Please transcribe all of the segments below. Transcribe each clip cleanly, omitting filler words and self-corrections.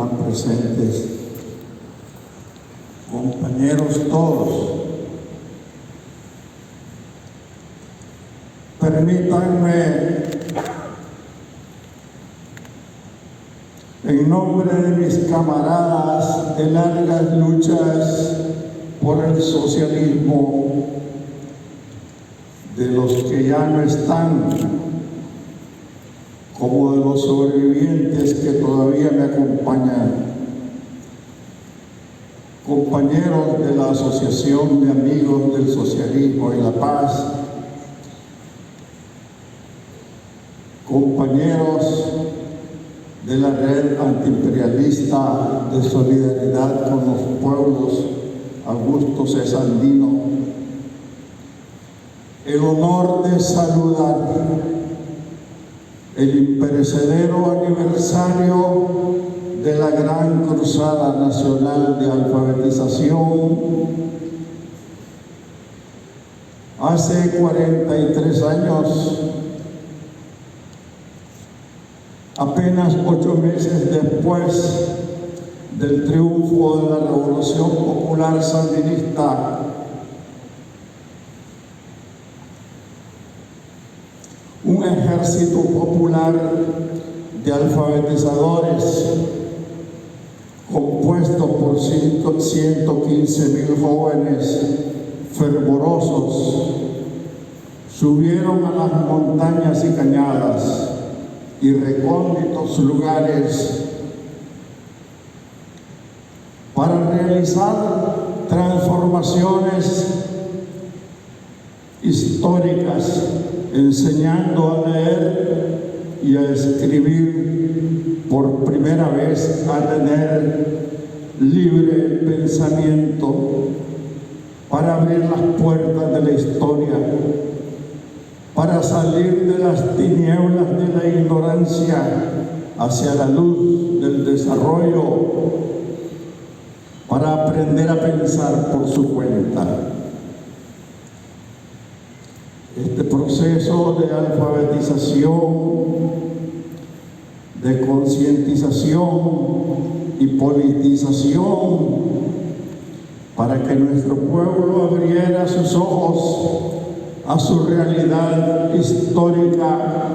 están presentes, compañeros todos, permítanme, en nombre de mis camaradas de largas luchas por el socialismo, de los que ya no están, como de los sobrevivientes que todavía me acompañan, compañeros de la Asociación de Amigos del Socialismo y la Paz, compañeros de la Red Antiimperialista de Solidaridad con los Pueblos, Augusto César Andino, el honor de saludar el imperecedero aniversario de la Gran Cruzada Nacional de Alfabetización. Hace 43 años, apenas 8 meses después del triunfo de la Revolución Popular Sandinista, un ejército popular de alfabetizadores compuesto por 115,000 jóvenes fervorosos subieron a las montañas y cañadas y recónditos lugares para realizar transformaciones históricas, enseñando a leer y a escribir, por primera vez a tener libre pensamiento, para abrir las puertas de la historia, para salir de las tinieblas de la ignorancia hacia la luz del desarrollo, para aprender a pensar por su cuenta. Este proceso de alfabetización, de concientización y politización, para que nuestro pueblo abriera sus ojos a su realidad histórica,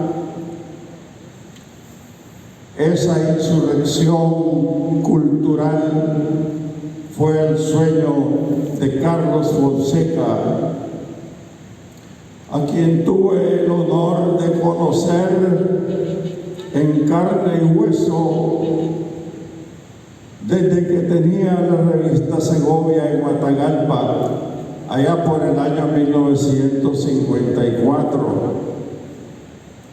esa insurrección cultural fue el sueño de Carlos Fonseca, a quien tuve el honor de conocer en carne y hueso desde que tenía la revista Segovia en Matagalpa, allá por el año 1954.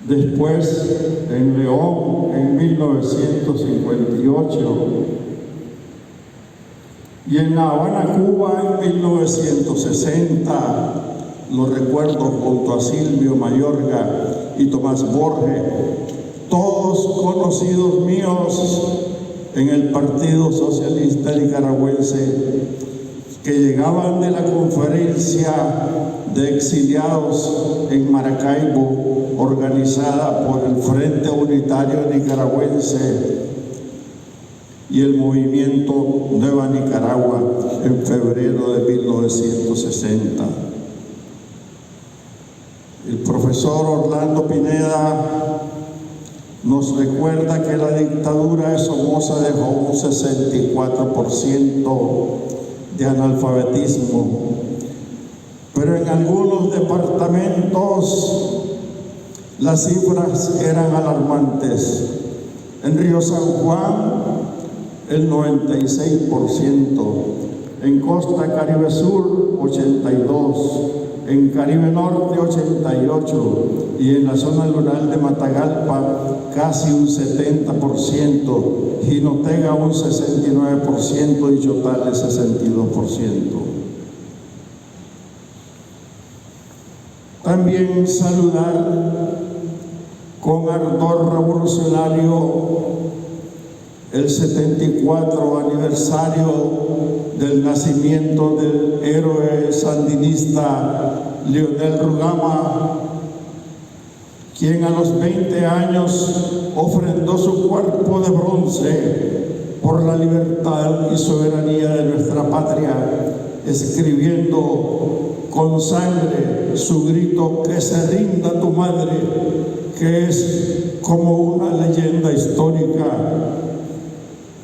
Después en León en 1958 y en La Habana, Cuba en 1960. Lo recuerdo junto a Silvio Mayorga y Tomás Borges, todos conocidos míos en el Partido Socialista Nicaragüense, que llegaban de la conferencia de exiliados en Maracaibo, organizada por el Frente Unitario Nicaragüense y el movimiento Nueva Nicaragua en febrero de 1960. El profesor Orlando Pineda nos recuerda que la dictadura de Somoza dejó un 64% de analfabetismo, pero en algunos departamentos las cifras eran alarmantes. En Río San Juan, el 96%, en Costa Caribe Sur, 82%, en Caribe Norte 88% y en la zona rural de Matagalpa casi un 70%, Jinotega un 69% y Chotales 62%. También saludar con ardor revolucionario el 74 aniversario del nacimiento del héroe sandinista Leonel Rugama, quien a los 20 años ofrendó su cuerpo de bronce por la libertad y soberanía de nuestra patria, escribiendo con sangre su grito: que se rinda tu madre, que es como una leyenda histórica,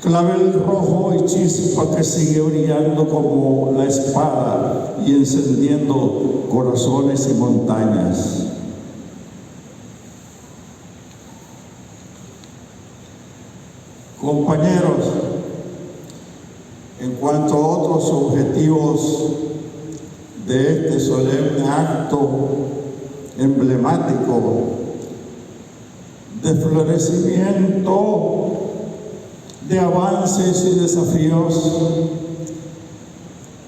clavel rojo y chispa que sigue brillando como la espada y encendiendo corazones y montañas. Compañeros, en cuanto a otros objetivos de este solemne acto emblemático de florecimiento, de avances y desafíos,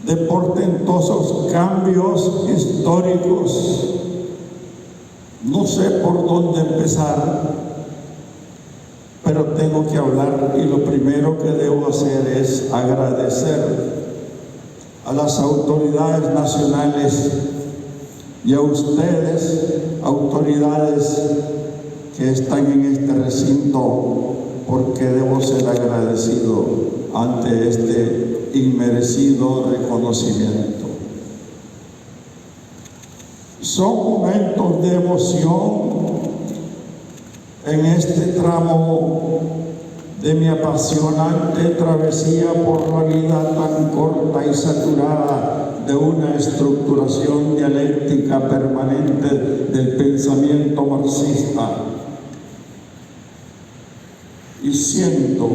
de portentosos cambios históricos, no sé por dónde empezar, pero tengo que hablar, y lo primero que debo hacer es agradecer a las autoridades nacionales y a ustedes, autoridades que están en este recinto, porque debo ser agradecido ante este inmerecido reconocimiento. Son momentos de emoción en este tramo de mi apasionante travesía por la vida tan corta y saturada de una estructuración dialéctica permanente del pensamiento marxista. Y siento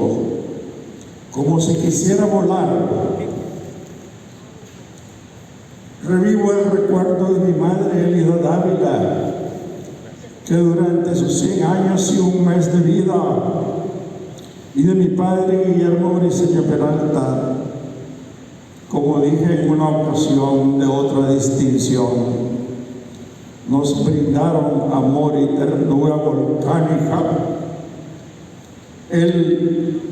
como si quisiera volar. Revivo el recuerdo de mi madre Elida Dávila, que durante sus 100 años y un mes de vida, y de mi padre Guillermo Briceño Peralta, como dije en una ocasión de otra distinción, nos brindaron amor y ternura volcánica. El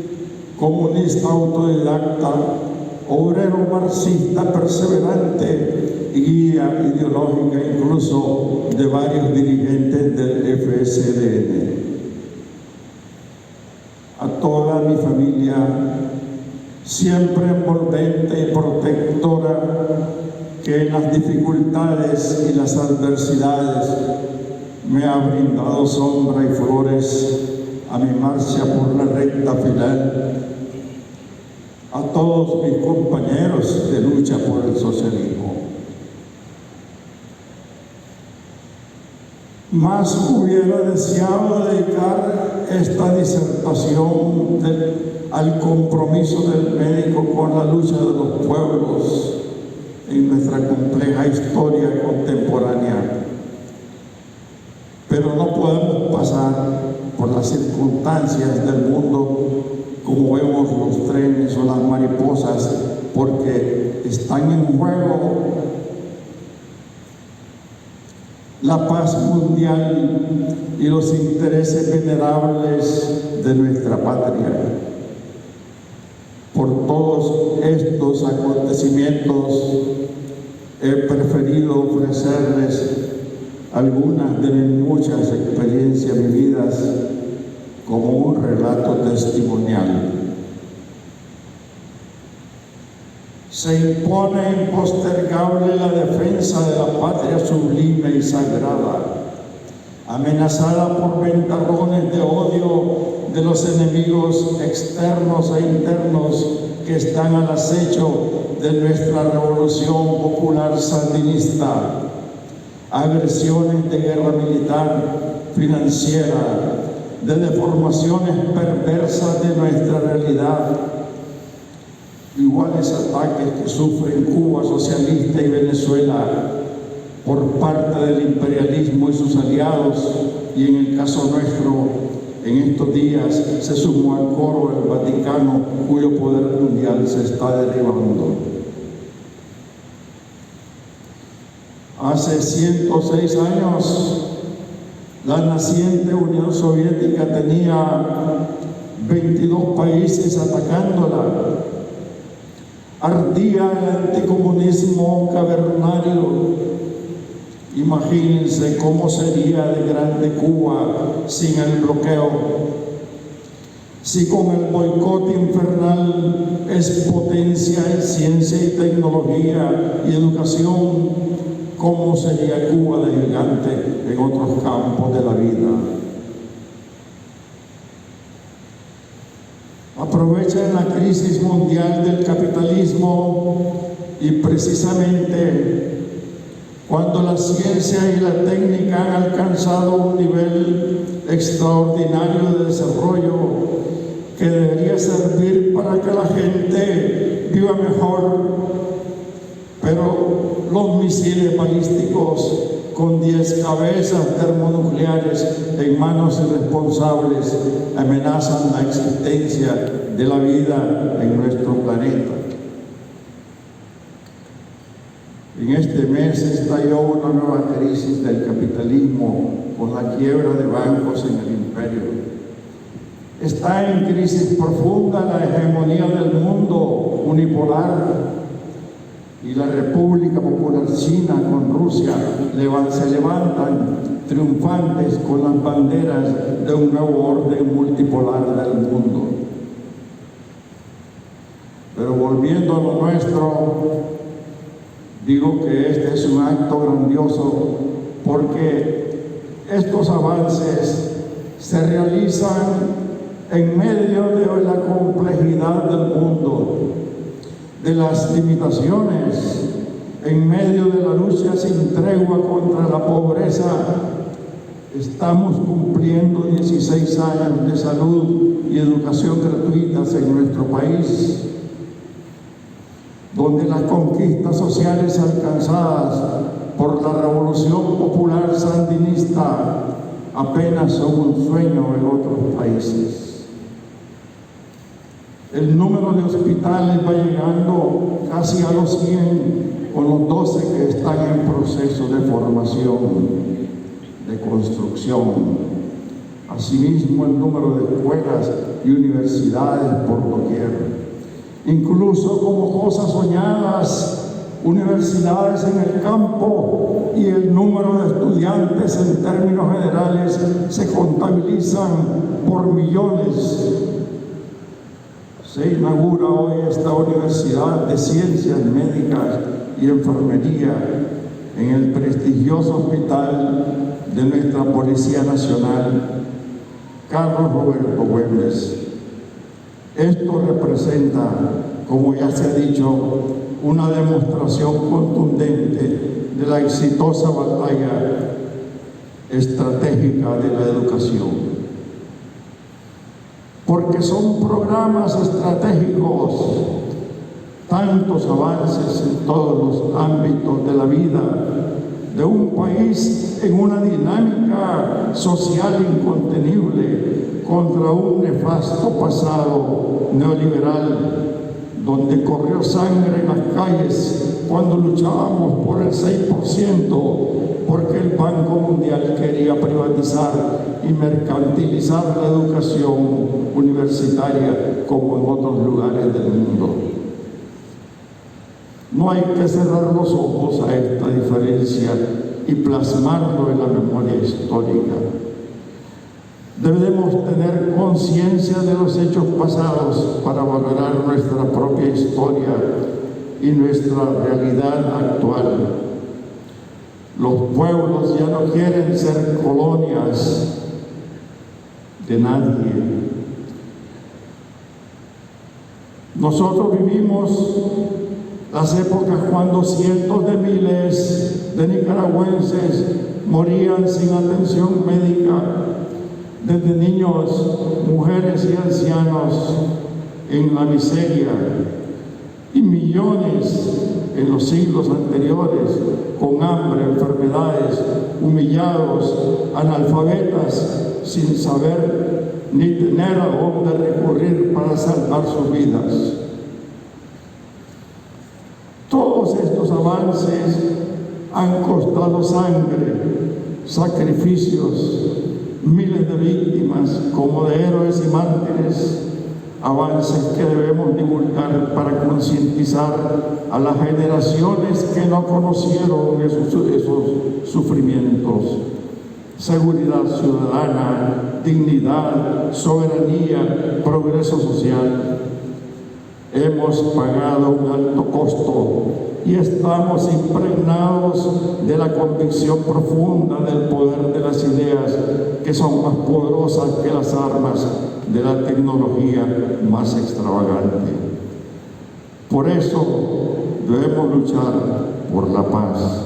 comunista autodidacta, obrero marxista perseverante y guía ideológica incluso de varios dirigentes del FSLN. A toda mi familia, siempre envolvente y protectora, que en las dificultades y las adversidades me ha brindado sombra y flores a mi marcha por la recta final. A todos mis compañeros de lucha por el socialismo. Más hubiera deseado dedicar esta disertación al compromiso del médico con la lucha de los pueblos en nuestra compleja historia contemporánea. Pero no podemos pasar por las circunstancias del mundo como vemos los trenes o las mariposas, porque están en juego la paz mundial y los intereses venerables de nuestra patria. Por todos estos acontecimientos he preferido ofrecerles algunas de mis muchas experiencias vividas como un relato testimonial. Se impone impostergable la defensa de la patria sublime y sagrada, amenazada por ventarrones de odio de los enemigos externos e internos que están al acecho de nuestra revolución popular sandinista. Agresiones de guerra militar, financiera, de deformaciones perversas de nuestra realidad, iguales ataques que sufren Cuba socialista y Venezuela por parte del imperialismo y sus aliados, y en el caso nuestro, en estos días se sumó al coro el Vaticano, cuyo poder mundial se está derribando. Hace 106 años, la naciente Unión Soviética tenía 22 países atacándola. Ardía el anticomunismo cavernario. Imagínense cómo sería de grande Cuba sin el bloqueo. Si con el boicot infernal es potencia en ciencia y tecnología y educación, ¿cómo sería Cuba de gigante en otros campos de la vida? Aprovechan la crisis mundial del capitalismo y precisamente cuando la ciencia y la técnica han alcanzado un nivel extraordinario de desarrollo que debería servir para que la gente viva mejor, pero los misiles balísticos con 10 cabezas termonucleares en manos irresponsables amenazan la existencia de la vida en nuestro planeta. En este mes estalló una nueva crisis del capitalismo con la quiebra de bancos en el imperio. Está en crisis profunda la hegemonía del mundo unipolar y la República Popular China con Rusia se levantan triunfantes con las banderas de un nuevo orden multipolar del mundo. Pero volviendo a lo nuestro, digo que este es un acto grandioso porque estos avances se realizan en medio de la complejidad del mundo, de las limitaciones, en medio de la lucha sin tregua contra la pobreza. Estamos cumpliendo 16 años de salud y educación gratuitas en nuestro país, donde las conquistas sociales alcanzadas por la Revolución Popular Sandinista apenas son un sueño en otros países. El número de hospitales va llegando casi a los 100, con los 12 que están en proceso de formación, de construcción. Asimismo, el número de escuelas y universidades por doquier. Incluso como cosas soñadas, universidades en el campo y el número de estudiantes en términos generales se contabilizan por millones. Se inaugura hoy esta Universidad de Ciencias Médicas y Enfermería en el prestigioso hospital de nuestra Policía Nacional, Carlos Roberto Güemes. Esto representa, como ya se ha dicho, una demostración contundente de la exitosa batalla estratégica de la educación. Porque son programas estratégicos, tantos avances en todos los ámbitos de la vida de un país en una dinámica social incontenible contra un nefasto pasado neoliberal, donde corrió sangre en las calles cuando luchábamos por el 6%, porque el Banco Mundial quería privatizar y mercantilizar la educación universitaria como en otros lugares del mundo. No hay que cerrar los ojos a esta diferencia y plasmarlo en la memoria histórica. Debemos tener conciencia de los hechos pasados para valorar nuestra propia historia y nuestra realidad actual. Los pueblos ya no quieren ser colonias de nadie. Nosotros vivimos las épocas cuando cientos de miles de nicaragüenses morían sin atención médica, desde niños, mujeres y ancianos en la miseria, y millones en los siglos anteriores con hambre, enfermedades, humillados, analfabetas, sin saber ni tener a dónde recurrir para salvar sus vidas. Todos estos avances han costado sangre, sacrificios, miles de víctimas como de héroes y mártires, avances que debemos divulgar para concientizar a las generaciones que no conocieron esos sufrimientos. Seguridad ciudadana, dignidad, soberanía, progreso social. Hemos pagado un alto costo y estamos impregnados de la convicción profunda del poder de las ideas, que son más poderosas que las armas de la tecnología más extravagante. Por eso debemos luchar por la paz.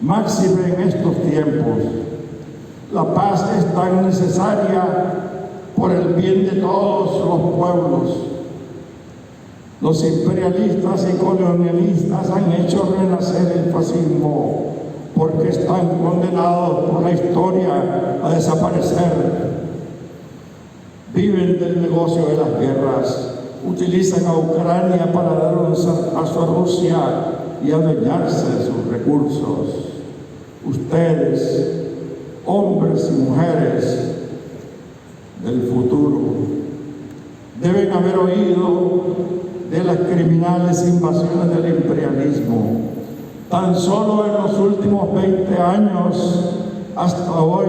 Máxime en estos tiempos, la paz es tan necesaria por el bien de todos los pueblos. Los imperialistas y colonialistas han hecho renacer el fascismo porque están condenados por la historia a desaparecer. Viven del negocio de las guerras, utilizan a Ucrania para dar un zarpazo a Rusia y adueñarse de sus recursos. Ustedes, hombres y mujeres del futuro, deben haber oído de las criminales invasiones del imperialismo. Tan solo en los últimos 20 años, hasta hoy,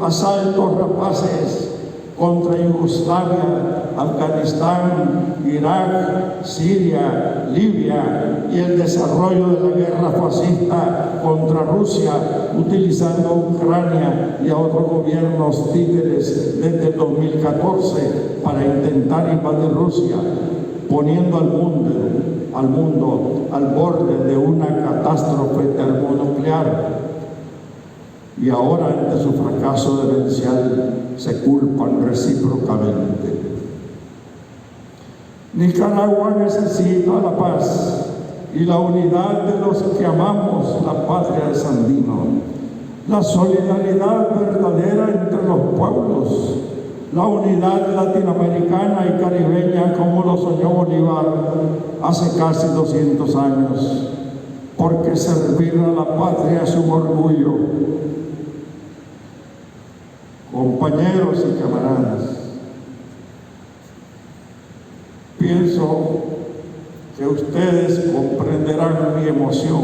asaltos rapaces contra Yugoslavia, Afganistán, Irak, Siria, Libia y el desarrollo de la guerra fascista contra Rusia, utilizando a Ucrania y a otros gobiernos títeres desde el 2014 para intentar invadir Rusia, poniendo al mundo al borde de una catástrofe termonuclear. Y ahora, ante su fracaso demencial, se culpan recíprocamente. Nicaragua necesita la paz y la unidad de los que amamos la patria de Sandino, la solidaridad verdadera entre los pueblos, la unidad latinoamericana y caribeña como lo soñó Bolívar hace casi 200 años, porque servir a la patria es un orgullo. Compañeros y camaradas, pienso que ustedes comprenderán mi emoción,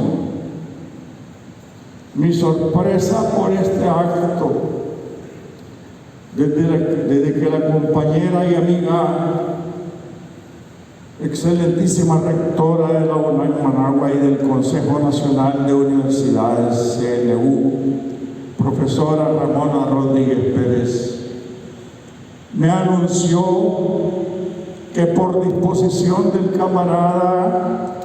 mi sorpresa por este acto, desde que la compañera y amiga, excelentísima rectora de la UNAM Managua y del Consejo Nacional de Universidades, CNU, profesora Ramona Rodríguez Pérez, me anunció que por disposición del camarada,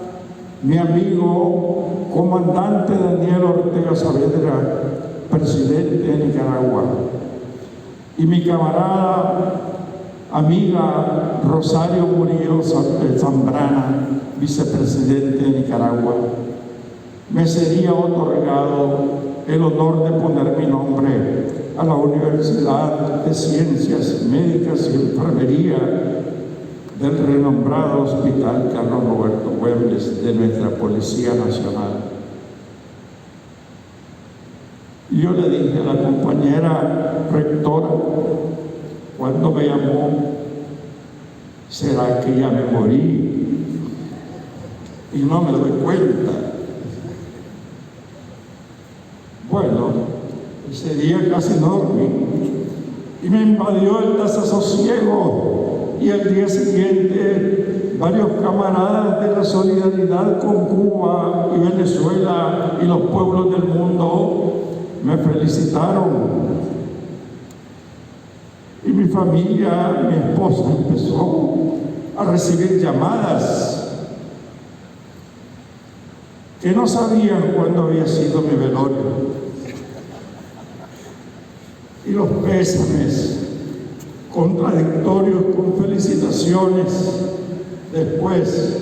mi amigo, comandante Daniel Ortega Saavedra, presidente de Nicaragua, y mi camarada, amiga Rosario Murillo Zambrana, vicepresidente de Nicaragua, me sería otorgado el honor de poner mi nombre a la Universidad de Ciencias Médicas y Enfermería del renombrado Hospital Carlos Roberto Güemes de nuestra Policía Nacional. Y yo le dije a la compañera rectora, cuando me llamó, ¿será que ya me morí? Y no me doy cuenta. Bueno, ese día casi no dormí y me invadió el desasosiego, y al día siguiente varios camaradas de la solidaridad con Cuba y Venezuela y los pueblos del mundo me felicitaron. Y mi familia, mi esposa, empezó a recibir llamadas que no sabían cuándo había sido mi velorio. Y los pésames contradictorios con felicitaciones después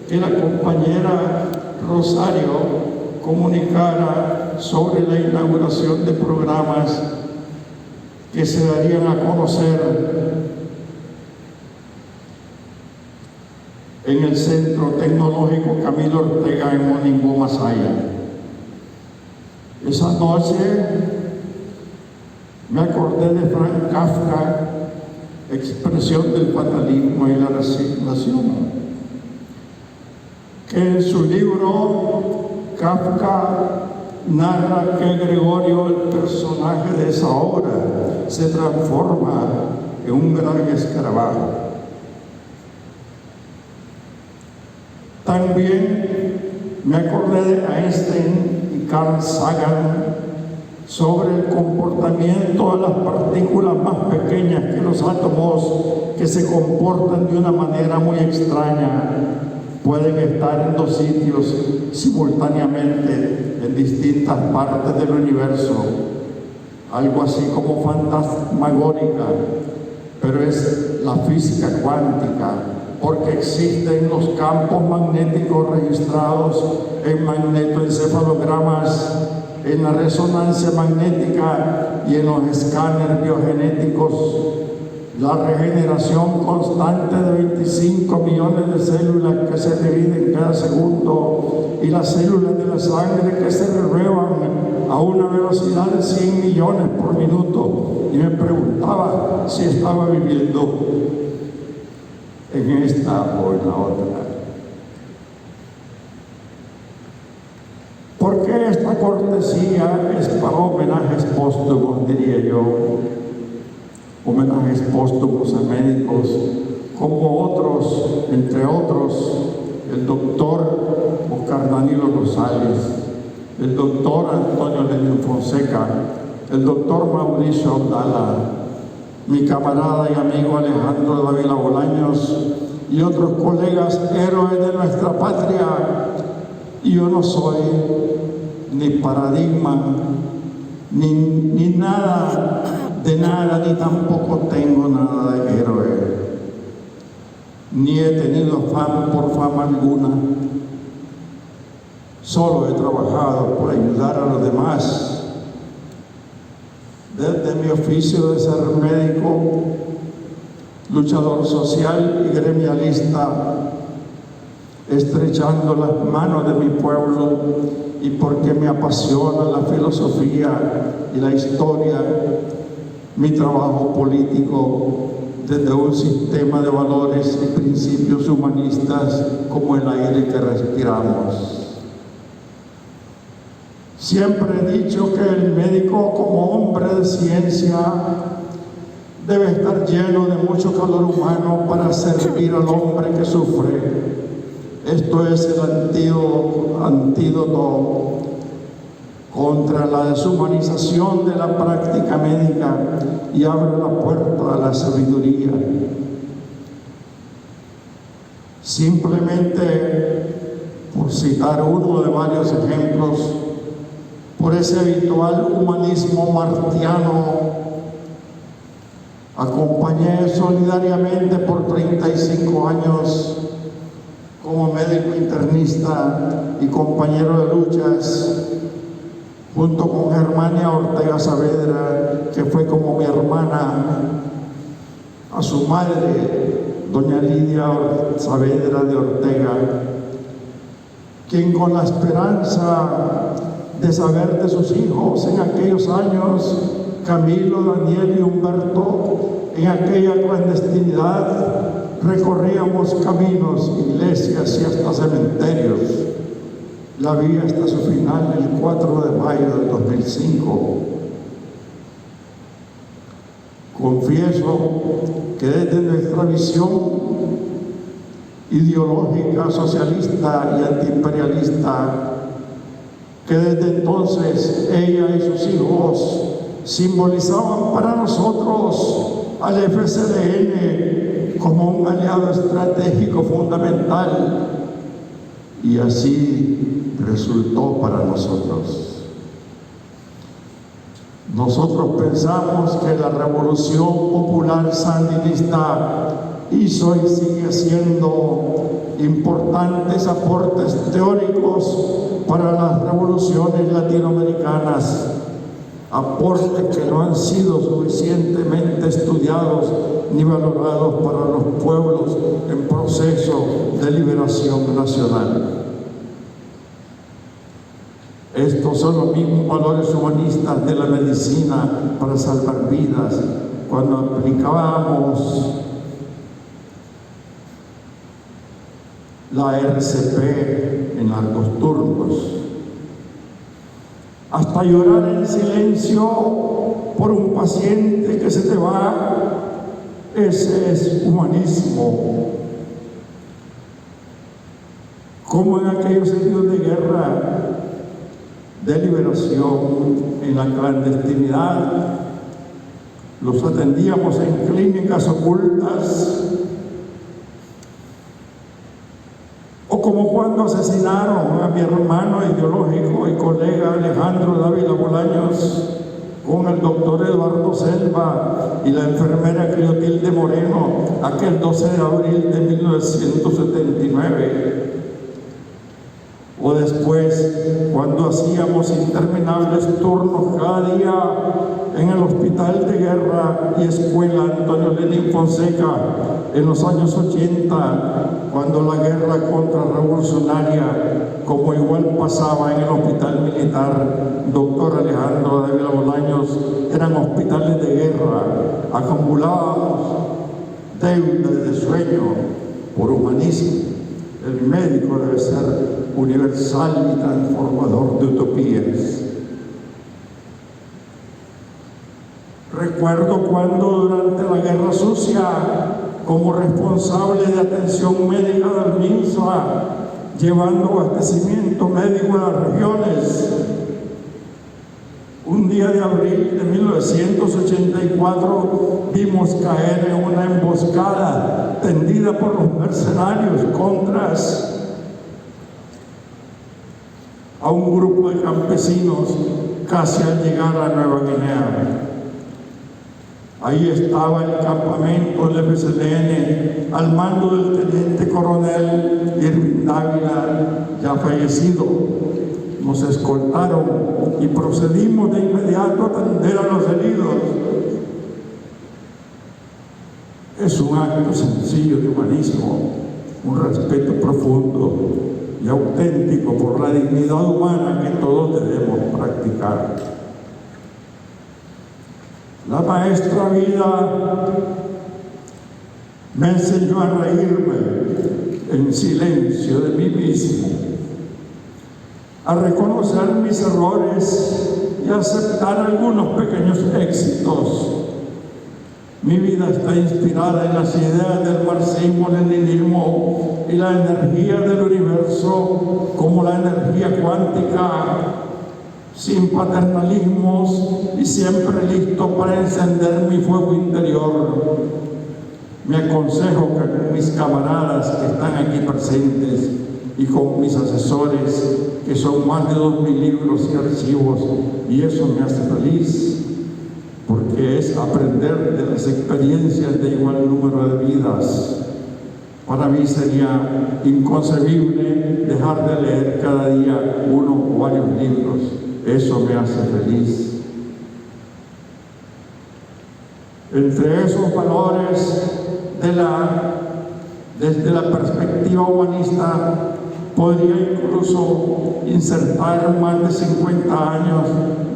que la compañera Rosario comunicara sobre la inauguración de programas que se darían a conocer en el Centro Tecnológico Camilo Ortega en Moningó, Masaya. Esa noche me acordé de Franz Kafka, expresión del fatalismo y la resignación, que en su libro Kafka, narra que Gregorio, el personaje de esa obra, se transforma en un gran escarabajo. También me acordé de Einstein y Carl Sagan sobre el comportamiento de las partículas más pequeñas que los átomos, que se comportan de una manera muy extraña. Pueden estar en dos sitios simultáneamente en distintas partes del universo, algo así como fantasmagórica, pero es la física cuántica, porque existen los campos magnéticos registrados en magnetoencefalogramas, en la resonancia magnética y en los escáneres biogenéticos. La regeneración constante de 25 millones de células que se dividen cada segundo y las células de la sangre que se renuevan a una velocidad de 100 millones por minuto. Y me preguntaba si estaba viviendo en esta o en la otra. ¿Por qué esta cortesía es para homenajes póstumos, diría yo? Homenajes póstumos a médicos como otros, entre otros, el doctor Oscar Danilo Rosales, el doctor Antonio Lenin Fonseca, el doctor Mauricio Abdala, mi camarada y amigo Alejandro Dávila Bolaños y otros colegas héroes de nuestra patria. Y yo no soy ni paradigma, ni nada de nada, ni tampoco tengo nada de héroe, ni he tenido afán por fama alguna. Solo he trabajado por ayudar a los demás, desde mi oficio de ser médico, luchador social y gremialista, estrechando las manos de mi pueblo, y porque me apasiona la filosofía y la historia, mi trabajo político desde un sistema de valores y principios humanistas como el aire que respiramos. Siempre he dicho que el médico, como hombre de ciencia, debe estar lleno de mucho calor humano para servir al hombre que sufre. Esto es el antídoto contra la deshumanización de la práctica médica y abre la puerta a la sabiduría. Simplemente, por citar uno de varios ejemplos, por ese habitual humanismo martiano, acompañé solidariamente por 35 años como médico internista y compañero de luchas, junto con Germania Ortega Saavedra, que fue como mi hermana, a su madre, doña Lidia Saavedra de Ortega, quien con la esperanza de saber de sus hijos en aquellos años, Camilo, Daniel y Humberto, en aquella clandestinidad, recorríamos caminos, iglesias y hasta cementerios. La vi hasta su final el 4 de mayo del 2005. Confieso que desde nuestra visión ideológica, socialista y antiimperialista, que desde entonces ella y sus hijos simbolizaban para nosotros al FCDN como un aliado estratégico fundamental, y así resultó para nosotros. Nosotros pensamos que la Revolución Popular Sandinista hizo y sigue haciendo importantes aportes teóricos para las revoluciones latinoamericanas, aportes que no han sido suficientemente estudiados ni valorados para los pueblos en proceso de liberación nacional. Estos son los mismos valores humanistas de la medicina para salvar vidas. Cuando aplicábamos la RCP en largos turnos, hasta llorar en silencio por un paciente que se te va. Ese es humanismo. Como en aquellos heridos de guerra, de liberación, en la clandestinidad, los atendíamos en clínicas ocultas, o como cuando asesinaron a mi hermano ideológico y colega Alejandro Dávila Bolaños con el doctor Eduardo Selva y la enfermera Clotilde Moreno aquel 12 de abril de 1979. O después, cuando hacíamos interminables turnos cada día en el Hospital de Guerra y Escuela Antonio Lenín Fonseca en los años 80, cuando la guerra contrarrevolucionaria, como igual pasaba en el Hospital Militar Doctor Alejandro Dávila Bolaños, eran hospitales de guerra, acumulábamos deudas de sueño por humanismo. El médico debe ser universal y transformador de utopías. Recuerdo cuando durante la Guerra Sucia, como responsable de atención médica del MINSA, llevando abastecimiento médico a las regiones, un día de abril de 1984 vimos caer en una emboscada tendida por los mercenarios contras a un grupo de campesinos casi al llegar a Nueva Guinea. Ahí estaba el campamento del FSLN al mando del teniente coronel Irving Dávila, ya fallecido. Nos escoltaron y procedimos de inmediato a atender a los heridos. Es un acto sencillo de humanismo, un respeto profundo y auténtico por la dignidad humana que todos debemos practicar. La maestra vida me enseñó a reírme en silencio de mí mismo, a reconocer mis errores y a aceptar algunos pequeños éxitos. Mi vida está inspirada en las ideas del marxismo-leninismo y la energía del universo como la energía cuántica, sin paternalismos y siempre listo para encender mi fuego interior. Me aconsejo que con mis camaradas que están aquí presentes y con mis asesores, que son más de 2.000 libros y archivos, y eso me hace feliz, porque es aprender de las experiencias de igual número de vidas. Para mí sería inconcebible dejar de leer cada día uno o varios libros. Eso me hace feliz. Entre esos valores desde la perspectiva humanista, podría incluso insertar más de 50 años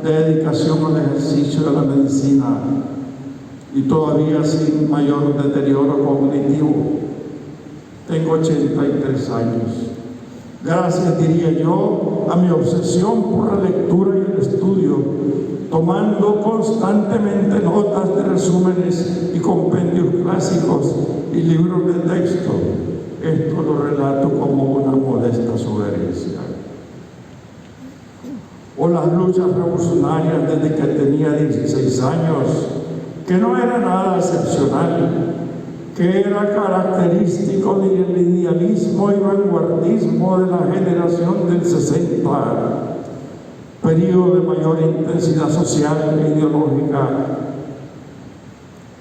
de dedicación al ejercicio de la medicina y todavía sin mayor deterioro cognitivo. Tengo 83 años. Gracias, diría yo, a mi obsesión por la lectura y el estudio, tomando constantemente notas de resúmenes y compendios clásicos y libros de texto. Esto lo relato como una modesta sugerencia. O las luchas revolucionarias desde que tenía 16 años, que no era nada excepcional, que era característico del idealismo y vanguardismo de la generación del 60, periodo de mayor intensidad social e ideológica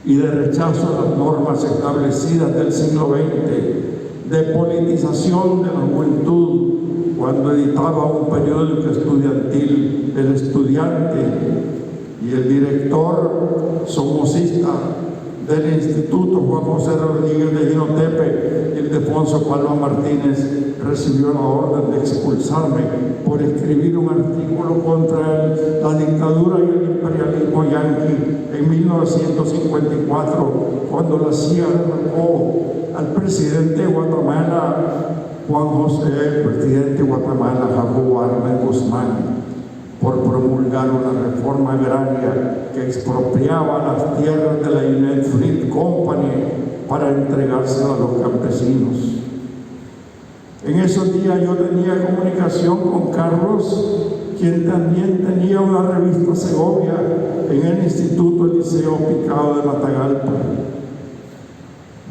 y de rechazo a las normas establecidas del siglo XX, de politización de la juventud, cuando editaba un periódico estudiantil, El Estudiante, y el director somocista del Instituto Juan José Rodríguez de Jinotepe, Ildefonso Palma Martínez, recibió la orden de expulsarme por escribir un artículo contra la dictadura y el imperialismo yanqui en 1954, cuando la CIA derrocó al presidente de Guatemala, Juan José, el presidente de Guatemala, Jacobo Arbenz Guzmán. por promulgar una reforma agraria que expropiaba las tierras de la United Fruit Company para entregárselas a los campesinos. En esos días yo tenía comunicación con Carlos, quien también tenía una revista Segovia en el Instituto Eliseo Picado de Matagalpa.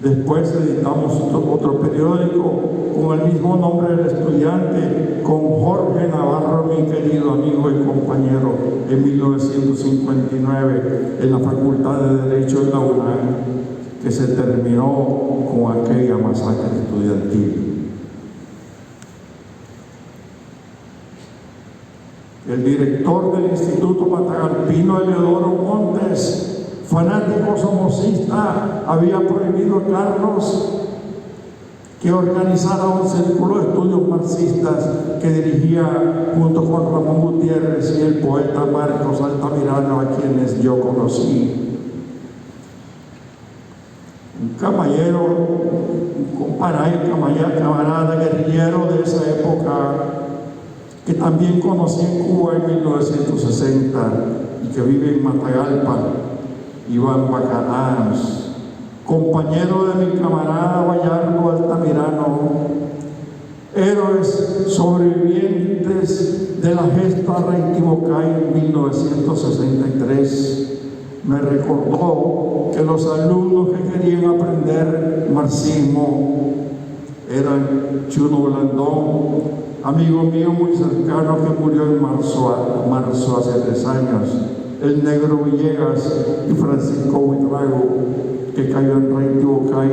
Después editamos otro periódico con el mismo nombre del estudiante, con Jorge Navarro, mi querido amigo y compañero, en 1959 en la Facultad de Derecho de la UNAM, que se terminó con aquella masacre estudiantil. El director del Instituto Matagalpino, Eleodoro Montes, fanático somocista, había prohibido a Carlos que organizara un círculo de estudios marxistas que dirigía junto con Ramón Gutiérrez y el poeta Marcos Altamirano, a quienes yo conocí. Un caballero, un camarada guerrillero de esa época, que también conocí en Cuba en 1960 y que vive en Matagalpa, Iván Bacanás, compañero de mi camarada Bayardo Altamirano, héroes sobrevivientes de la gesta Reintibocay en 1963, me recordó que los alumnos que querían aprender marxismo eran Chuno Blandón, amigo mío muy cercano que murió en marzo hace 3 años, el Negro Villegas y Francisco Huitrago, que cayó en Reintibocay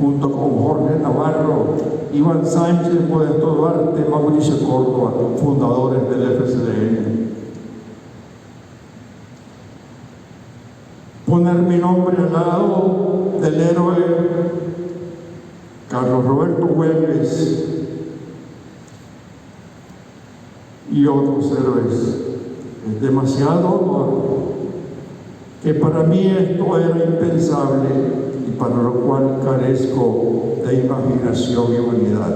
junto con Jorge Navarro, Iván Sánchez, Modesto Duarte, Mauricio Córdoba, fundadores del FCDN. Poner mi nombre al lado del héroe Carlos Roberto Güemes y otros héroes es demasiado honor, que para mí esto era impensable y para lo cual carezco de imaginación y humanidad.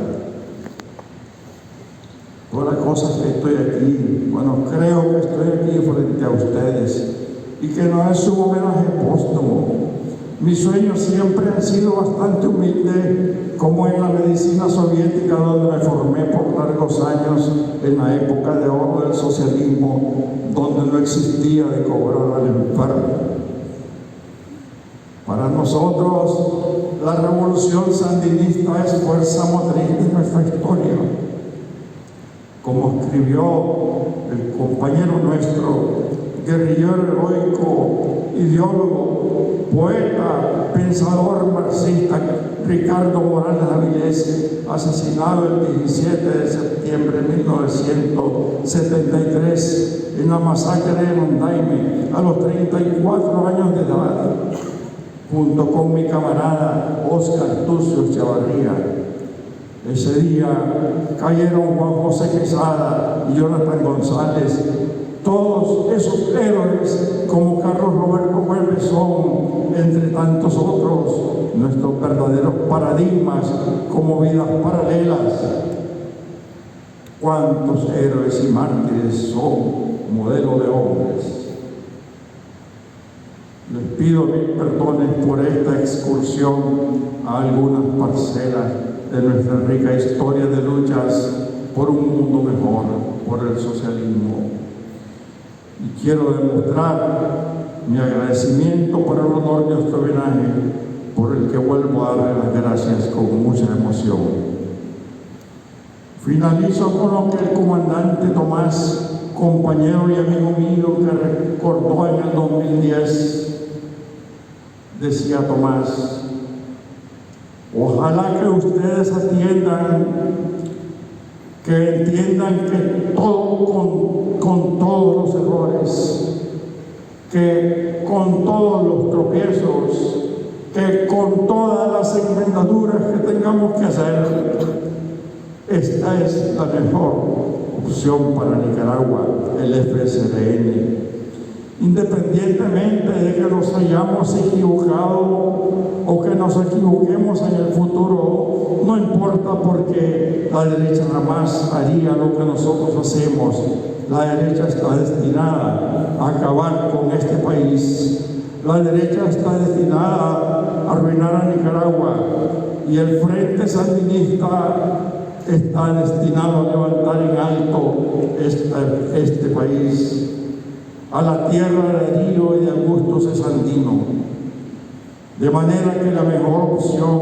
Por las cosas que estoy aquí, creo que estoy aquí frente a ustedes y que no es un homenaje póstumo. Mis sueños siempre han sido bastante humildes, como en la medicina soviética, donde me formé por largos años en la época de oro del socialismo, donde no existía de cobrar al enfermo. Para nosotros, la revolución sandinista es fuerza motriz de nuestra historia. Como escribió el compañero nuestro, guerrillero heroico, ideólogo, poeta, pensador marxista, Ricardo Morales Avilés, asesinado el 17 de septiembre de 1973 en la masacre de Mondaime a los 34 años de edad, junto con mi camarada Óscar Tucio Chavarría. Ese día cayeron Juan José Quesada y Jonathan González. Todos esos héroes, como Carlos Roberto Güemes, son, entre tantos otros, nuestros verdaderos paradigmas como vidas paralelas. ¿Cuántos héroes y mártires son modelo de hombres? Les pido mil perdones por esta excursión a algunas parcelas de nuestra rica historia de luchas por un mundo mejor, por el socialismo. Y quiero demostrar mi agradecimiento por el honor de este homenaje, por el que vuelvo a darle las gracias con mucha emoción. Finalizo con lo que el comandante Tomás, compañero y amigo mío, que recordó en el 2010, decía Tomás: ojalá que ustedes entiendan que con todos los errores, que con todos los tropiezos, que con todas las enmendaduras que tengamos que hacer, esta es la mejor opción para Nicaragua, el FSLN. Independientemente de que nos hayamos equivocado o que nos equivoquemos en el futuro, no importa, porque la derecha jamás haría lo que nosotros hacemos, La derecha está destinada a acabar con este país. La derecha está destinada a arruinar a Nicaragua y el Frente Sandinista está destinado a levantar en alto este país, a la tierra de Darío y de Augusto Cesantino. De manera que la mejor opción,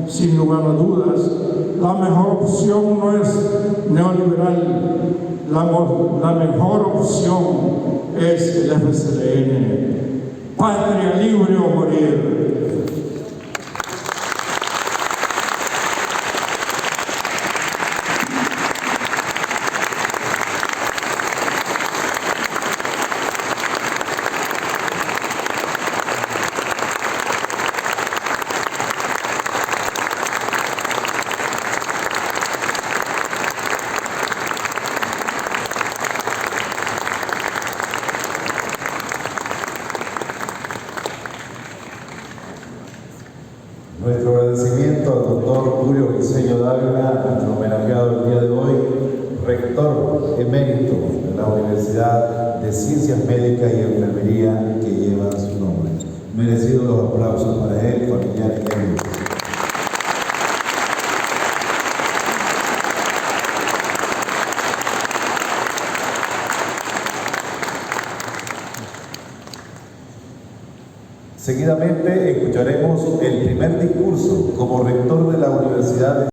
sin lugar a dudas, la mejor opción no es neoliberal, la mejor opción es el FCLN. Patria libre o morir. Nuestro agradecimiento al doctor Julio Briceño Dávila, nuestro homenajeado el día de hoy, rector emérito de la Universidad de Ciencias Médicas y Enfermería que lleva su nombre. Merecidos los aplausos para él, familiares y amigos. Seguidamente escucharemos el primer discurso como rector de la Universidad de